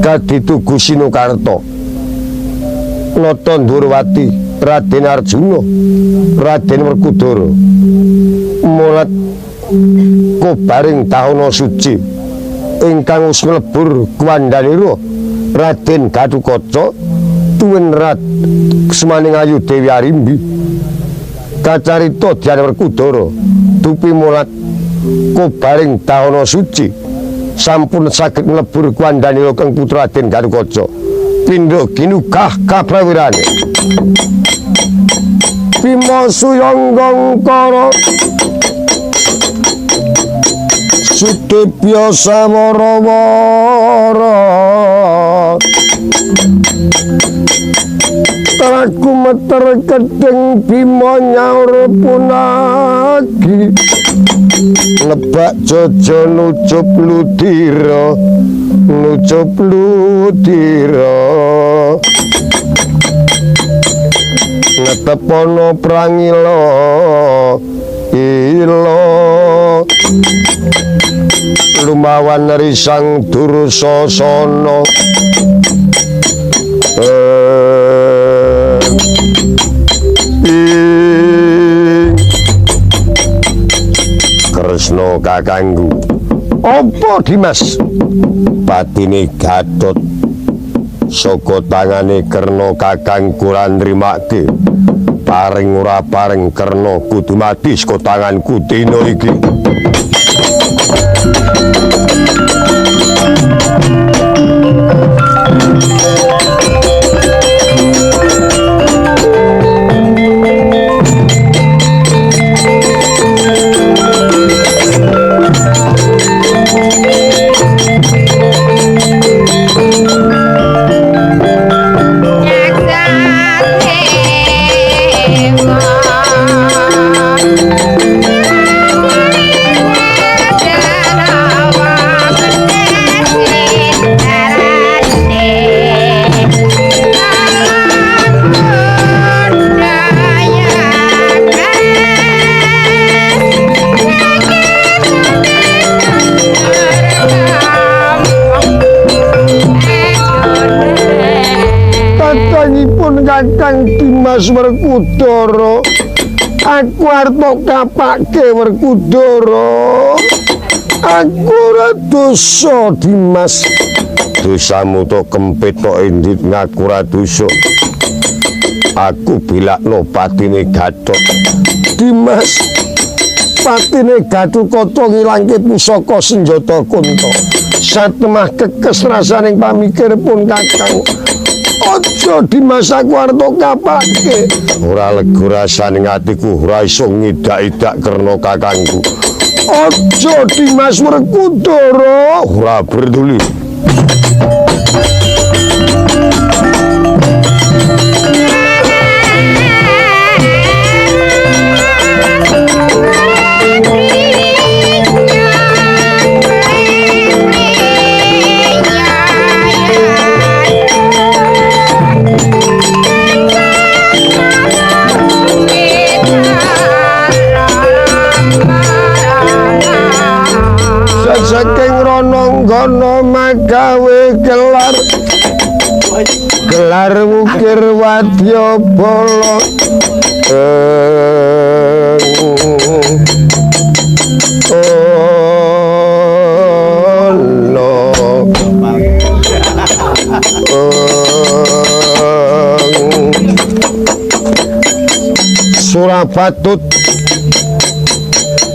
kaditugu Sinokarta nata Ndurwati Raden Arjuna Raden Werkudara mulat kobaring tahana suci ingkang wis mlebur kuwandanira Raden Gatotkaca tuwin rat semaning ayu Dewi Arimbi kacarita Dyana Werkudara dupi mulat kobaring tahana suci sampun saged mlebur kuwandanira kang putra Raden Gatotkaca pindha ginugah kaprawirane Bima Suyangga Ngkara Sudibya sawara-wara Traku meter kedeng Bima nyaur punagi Nebak jojo nucup ludira Ngetepono prangila ilo lumawan risang Dursasana Kresna kakangku apa Dimas patine Gatot saka tangane Karna kakangku lan nrimake paring ora paring Karna kudu mati saka tanganku dina iki Kakang Dimas Werkudara aku arep kapake Werkudara aku ora dosa Dimas dosamu to kempit to endit ngaku ora dosa aku bilakno patine Gatot Dimas patine Gatotkaca ngilangke pusaka senjata Kunta satemah kekes rasaning pamikiripun kakang Aja Dimas aku arep kapake ora lega rasaning atiku ora iso ngidak-idak Karna kakangku aja Dimas Werkudara ora peduli saking Rananggana magawe gelar wukir wadyabala Surapatut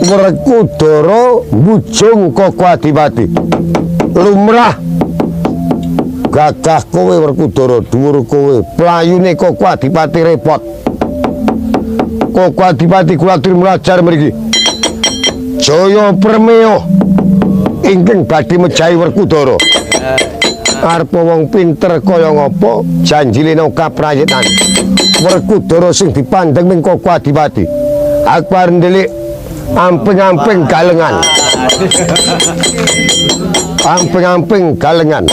Werkudara mbujung Koko Adipati lumrah gagah kowe Werkudara dhuwur kowe playune Koko Adipati repot Koko Adipati kula mlajar mriki Jaya Permeo ingkang badhe mejahi Werkudara arep wong pinter kaya ngapa janjine nang kaprayetan Werkudara sing dipandheng ning Koko Adipati aku arep ndelik amping-amping galengan amping-amping galengan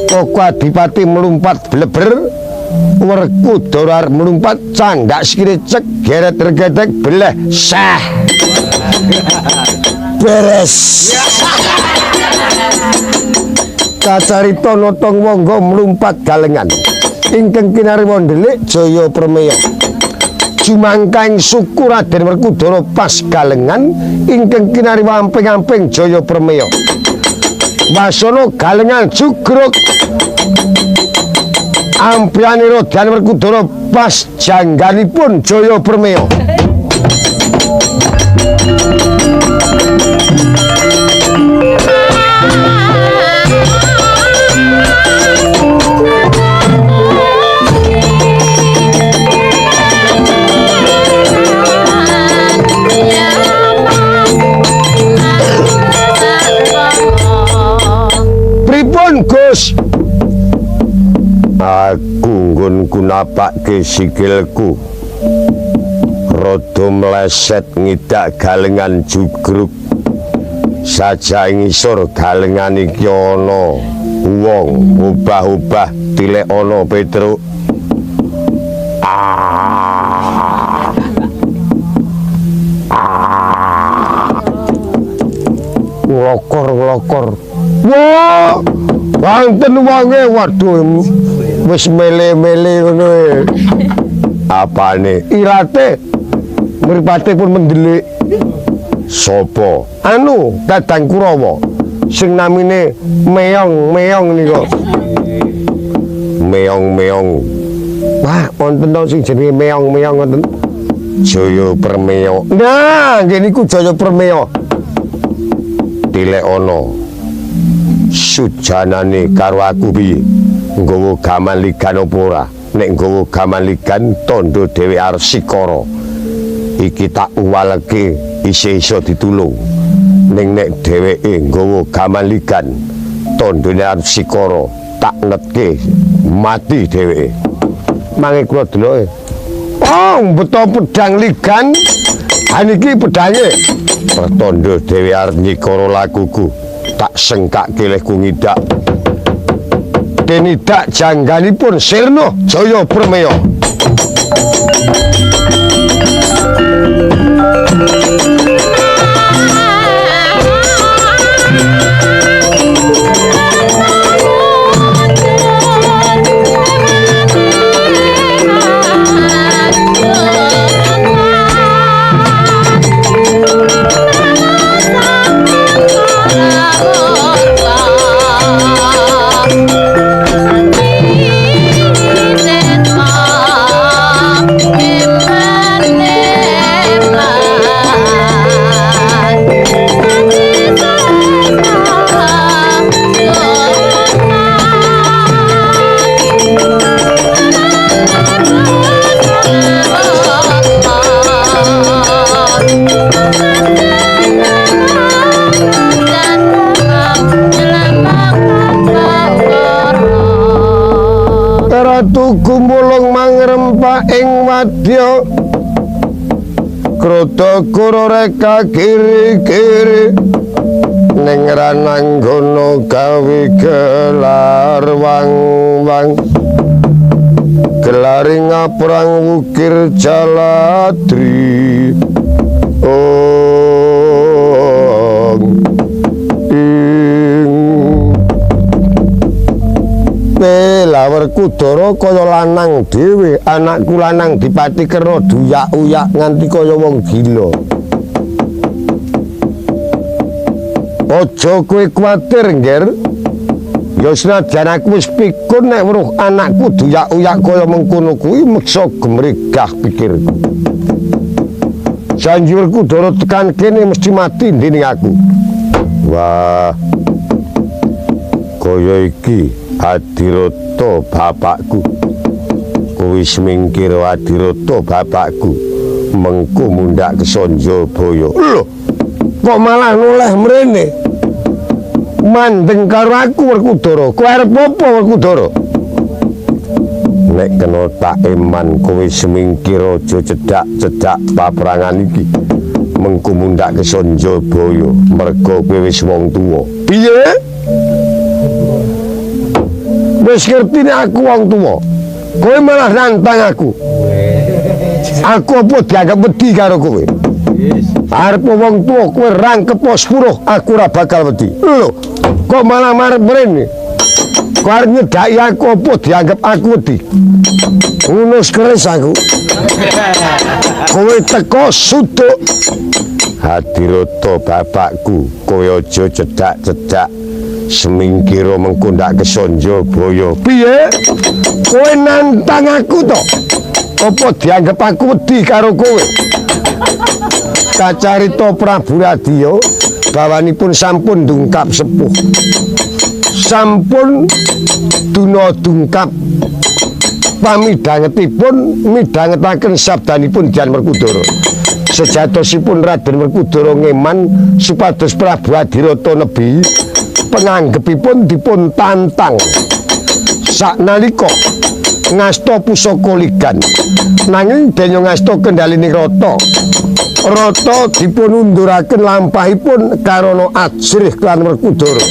Koko Adipati melumpat bleber Werkudara melumpat cangdak sikile cek geret regetek beleh sah beres kacarita notong wangga melumpat galengan ingkang kinarima ndelik Jaya Permaya jumangkaing suku Raden Werkudara pas galengan ingkang kinarima amping-amping Jaya Permaya wasana galengan jugruk ampiane Raden Werkudara pas jangganipun Jaya Permaya Wus. Aku nggon kunapake sikilku. Rada meleset ngidak galengan jugruk. Saja ngisor galengan iki ana wong ubah-ubah tilek ana Petruk. Nglokor. Wah, wonten wonge waduh wis mele-mele ngono e. Apane? Irate mripate pun mendelik. Sopo? Anu, Dadang Kurawa. Sing namine Meong niku. Meong. Wah, wonten to sing jenenge Meong wonten. Jaya Permeo. Nah, nggih niku Jaya Permeo. Tilek ana sujanane karo aku piye? Nggawa gaman ligan apa ora? Nek nggawa gaman ligan tondo dhewe arep sikara. Iki tak uwaleke iso ditulung. Ning nek dheweke nggawa gaman ligan tondone arep sikara, tak netke mati dheweke. Mangke kula deloke. Oh, beto pedang ligan. Aniki pedange. Pertondo dhewe arep nyikara lakuku. Tak sengkake lehku ngidak. Denidak jangganipun sirna Jaya Permeo. Ratu mulung mangrempah ing wadya krata kuroreka kiri-kiri ning rananggono gawe gelar wang-wang gelari ngaprang wukir jaladri Lawer Kudara kaya lanang dhewe, anakku lanang dipati kena duyak-uyak nganti kaya wong gila. Aja kowe kuwatir, Ngger. Ya senajan aku wis pikun nek weruh anakku duyak-uyak kaya mengkono kuwi meksa gemregah pikirku. Janjur Kudara tekan kene mesti mati dening aku. Wah. Kaya iki Adiroto bapakku. Kuwis mingkir Adiroto bapakku. Mengku mundak ke Sanjabaya. Lho, kok malah noleh mrene? Mandeng karo aku Werkudara. Kowe arep apa Werkudara? Nek kena tak eman kowe semingkir aja cedak-cedak paprangan iki. Mengku mundak ke Sanjabaya merga kowe wis wong tuwa. Piye? Wis ngerti nek aku wong tuwa. Kowe malah nantang aku. Aku apa dianggap wedi karo kowe? Arep wong tuwa kowe rangkep sepuluh, aku ora bakal wedi. Lho, kok malah marep mrene? Kok arep nyedaki aku apa dianggap aku wedi? Unus keris aku. Kowe teko suduk. Hadiroto bapakku, kowe aja cedak-cedak. Semingkira mengko ndak ke Sanjabaya. Piye? Kowe nantang aku to? Apa dianggap aku wedi karo kowe? Kacarita Prabu Radya bawanipun sampun dungkap sepuh. Sampun duna dungkap pamidhangetipun midhangetaken sabdanipun Dyang Werkudara. Sejatosipun Raden Werkudara ngeman supados Prabu Adirata nebi panganggepipun dipun tantang saknalika ngasta pusaka ligan nanging denya ngasta kendalining Rata dipun unduraken lampahipun karana ajrih klan Werkudara.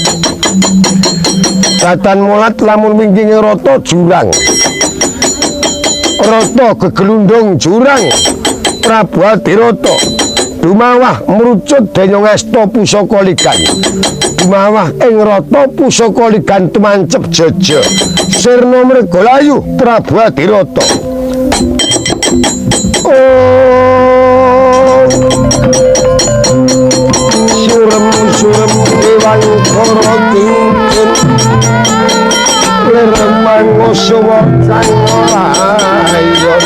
Datan molat lamun wingking Rata jurang. Rata gegelundung jurang. Prabu Adirata dumawah mrucut denya ngasta pusaka ligan. Dumawah ing Rata pusaka ligan tumancep jaja. Sirna Mregalayu Prabu Adirata. Surem dewan kara kincin leremang usawa sang layon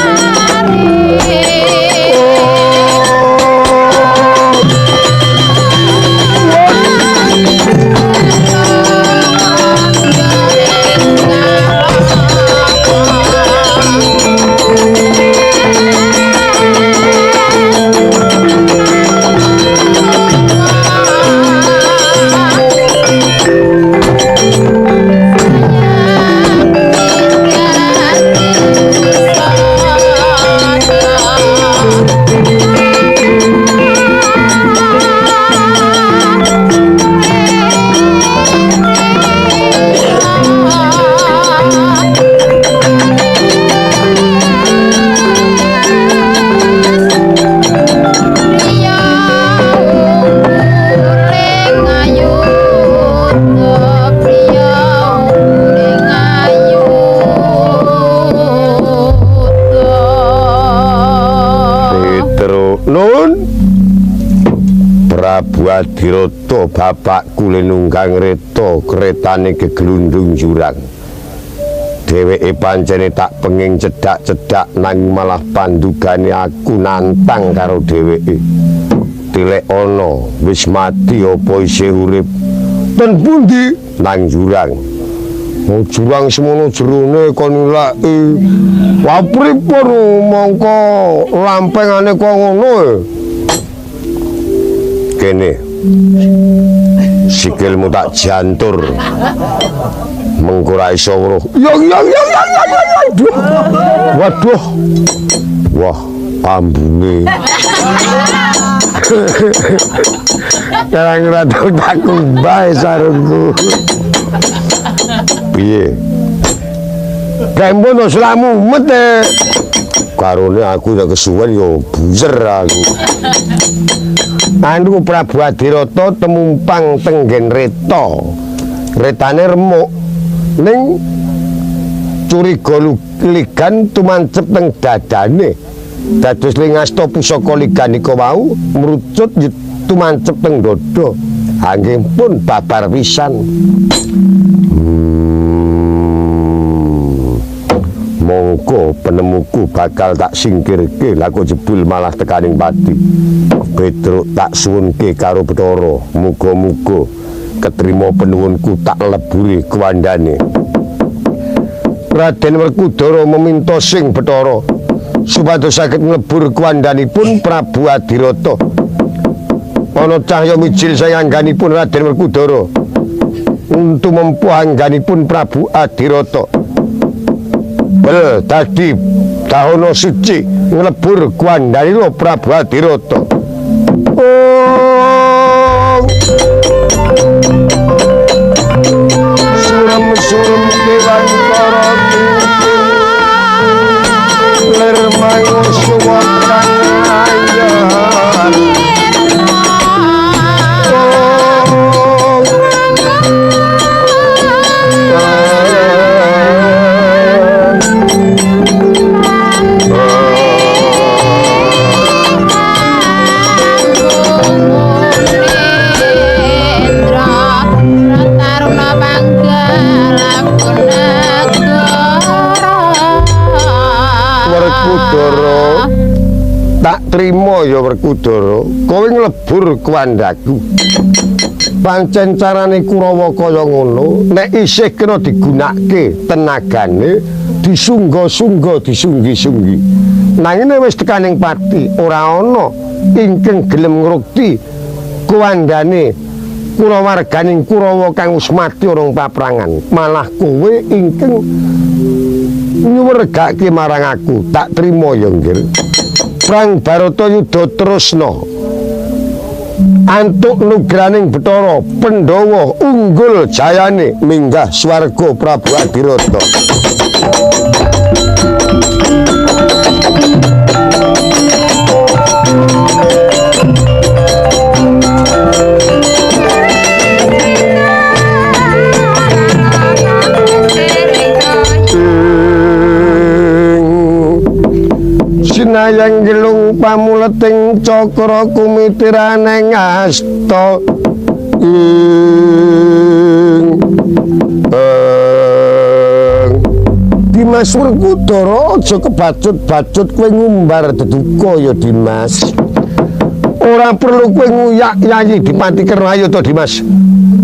Prabu Adirata bapak kule nunggang reta kretane geglundung jurang. Dheweke pancene tak penging cedak-cedak nang malah pandugane aku nantang karo dheweke. Tilek ana wis mati apa isih urip. Ten pundi nang jurang. Wong jurang semono jerone kon nilaki. Wa pripun mongko lampengane kok ngono. Kene sikilmu tak jantur mengko ra iso weruh. Waduh. Wah, ambune. Karang rada tak kumbae sarungku. Piye? Kembono selamu mete. Karone aku ya kesuwen yo buser aku. Anu Prabu Adirata temumpang tenggen reta. Retane remuk ning curiga ligan tumancep teng dadane. Dados lingasta pusaka ligan nika wau mrucut tumancep teng dada. Anggen pun babar pisan. Mongko penemuku bakal tak singkirke lako jebul malah tekaning pati. Petruk tak suwunke karo Bathara, muga-muga ketrima penuwunku tak leburi kuwandane. Raden Werkudara meminta sing Bathara supados saged nglebur kuwandanipun Prabu Adirata. Ana cahya mijil sayangganipun Raden Werkudara untuk mempuh angganipun Prabu Adirata. Bel tadi tahono suci nglebur kuwandanira Prabu Adirata. Suram dewan kara kincin lermang usawa sang layon tak trimo ya Werkudara, kowe nglebur kuwandaku. Pancen carane Kurawa kaya ngono, nek isih kena digunakake tenagane, disungga-sungga, disunggi-sunggi. Nanging wis tekaning pati, ora ana ingkang gelem ngrukti kuwandane kulawarganing Kurawa kang wis mati urung paprangan, malah kowe ingkang nyuwergake marang aku. Tak trima ya nggih. Prang Baratayuda tresna antuk nugraning Bathara Pandhawa unggul jayane minggah swarga Prabu Adirata. Sinayang gelung pamuleting cakra kumitiraning asta Dimas Werkudara aja kebacut-bacut kowe ngumbar deduka ya Dimas. Ora perlu kowe nguyak yayi Dipati Kernayu to Dimas.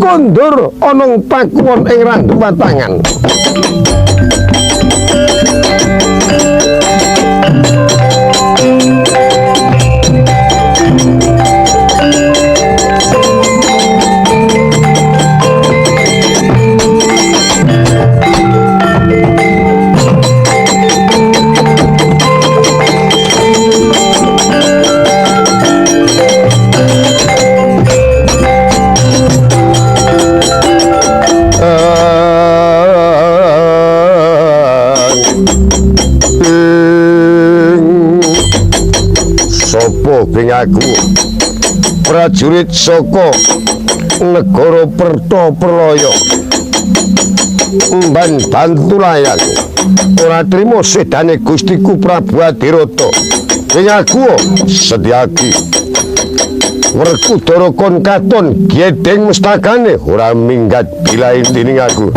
Kondur ana pakuwon ing randu watangan. Bing aku prajurit saka negara Pertapralaya mban Bantulayan ora trima sedane Gustiku Prabu Adirata. Bing aku Setyaki Werkudara kon katon gedeng mestakane ora minggat bilain dening aku.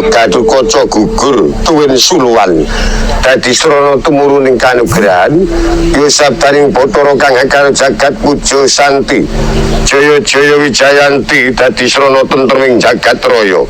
Gatotkaca gugur tuwin suluwan dadi srana tumuruning kanugrahan ya sabdaning Bathara kang akal jagat puja santi jaya-jaya wijayanti dadi srana tentreming jagat raya.